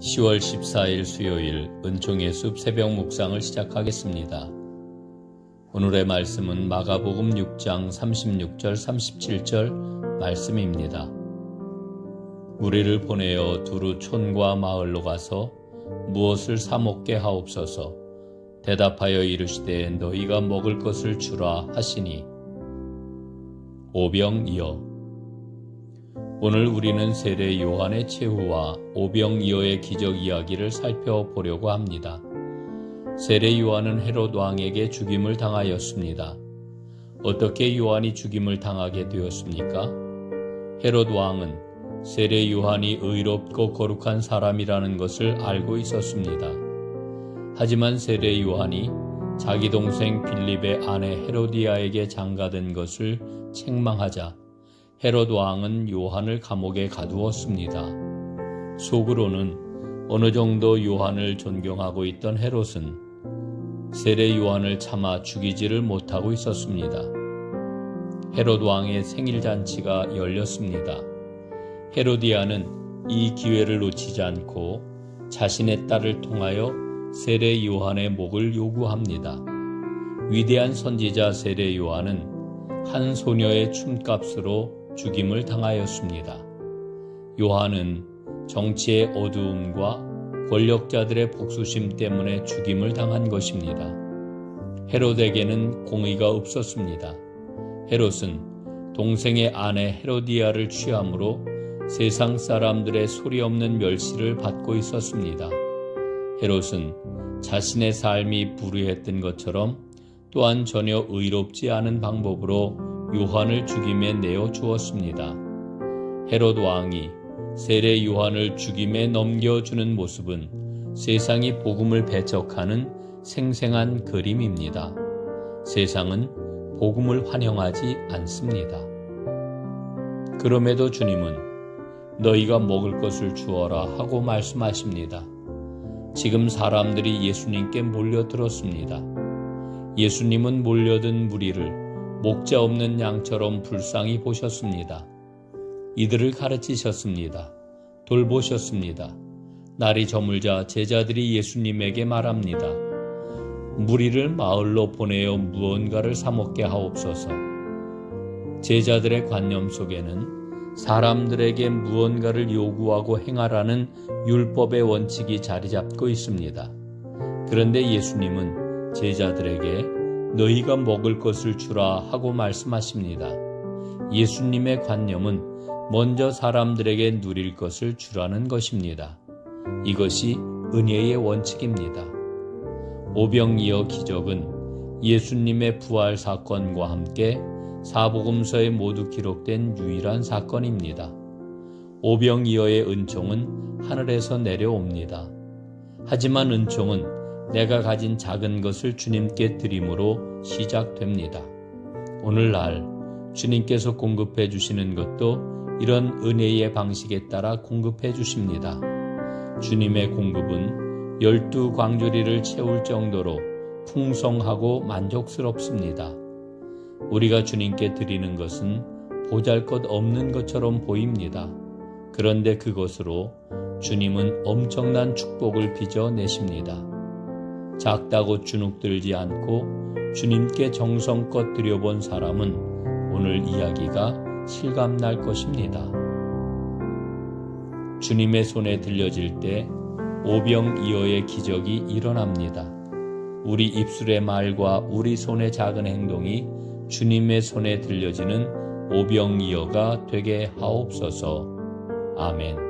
10월 14일 수요일 은총의 숲 새벽 묵상을 시작하겠습니다. 오늘의 말씀은 마가복음 6장 36절 37절 말씀입니다. 우리를 보내어 두루 촌과 마을로 가서 무엇을 사 먹게 하옵소서. 대답하여 이르시되 너희가 먹을 것을 주라 하시니 오병이어. 오늘 우리는 세례 요한의 최후와 오병이어의 기적 이야기를 살펴보려고 합니다. 세례 요한은 헤롯 왕에게 죽임을 당하였습니다. 어떻게 요한이 죽임을 당하게 되었습니까? 헤롯 왕은 세례 요한이 의롭고 거룩한 사람이라는 것을 알고 있었습니다. 하지만 세례 요한이 자기 동생 빌립의 아내 헤로디아에게 장가든 것을 책망하자 헤롯 왕은 요한을 감옥에 가두었습니다. 속으로는 어느 정도 요한을 존경하고 있던 헤롯은 세례 요한을 차마 죽이지를 못하고 있었습니다. 헤롯 왕의 생일잔치가 열렸습니다. 헤로디아는 이 기회를 놓치지 않고 자신의 딸을 통하여 세례 요한의 목을 요구합니다. 위대한 선지자 세례 요한은 한 소녀의 춤값으로 죽임을 당하였습니다. 요한은 정치의 어두움과 권력자들의 복수심 때문에 죽임을 당한 것입니다. 헤롯에게는 공의가 없었습니다. 헤롯은 동생의 아내 헤로디아를 취함으로 세상 사람들의 소리 없는 멸시를 받고 있었습니다. 헤롯은 자신의 삶이 불의했던 것처럼 또한 전혀 의롭지 않은 방법으로 요한을 죽임에 내어 주었습니다. 헤롯 왕이 세례 요한을 죽임에 넘겨주는 모습은 세상이 복음을 배척하는 생생한 그림입니다. 세상은 복음을 환영하지 않습니다. 그럼에도 주님은 너희가 먹을 것을 주어라 하고 말씀하십니다. 지금 사람들이 예수님께 몰려들었습니다. 예수님은 몰려든 무리를 목자 없는 양처럼 불쌍히 보셨습니다. 이들을 가르치셨습니다. 돌보셨습니다. 날이 저물자 제자들이 예수님에게 말합니다. 무리를 마을로 보내어 무언가를 사 먹게 하옵소서. 제자들의 관념 속에는 사람들에게 무언가를 요구하고 행하라는 율법의 원칙이 자리 잡고 있습니다. 그런데 예수님은 제자들에게 너희가 먹을 것을 주라 하고 말씀하십니다. 예수님의 관념은 먼저 사람들에게 누릴 것을 주라는 것입니다. 이것이 은혜의 원칙입니다. 오병이어 기적은 예수님의 부활 사건과 함께 사복음서에 모두 기록된 유일한 사건입니다. 오병이어의 은총은 하늘에서 내려옵니다. 하지만 은총은 내가 가진 작은 것을 주님께 드림으로 시작됩니다. 오늘날 주님께서 공급해 주시는 것도 이런 은혜의 방식에 따라 공급해 주십니다. 주님의 공급은 12광주리를 채울 정도로 풍성하고 만족스럽습니다. 우리가 주님께 드리는 것은 보잘것없는 것처럼 보입니다. 그런데 그것으로 주님은 엄청난 축복을 빚어내십니다. 작다고 주눅들지 않고 주님께 정성껏 드려본 사람은 오늘 이야기가 실감날 것입니다. 주님의 손에 들려질 때 오병이어의 기적이 일어납니다. 우리 입술의 말과 우리 손의 작은 행동이 주님의 손에 들려지는 오병이어가 되게 하옵소서. 아멘.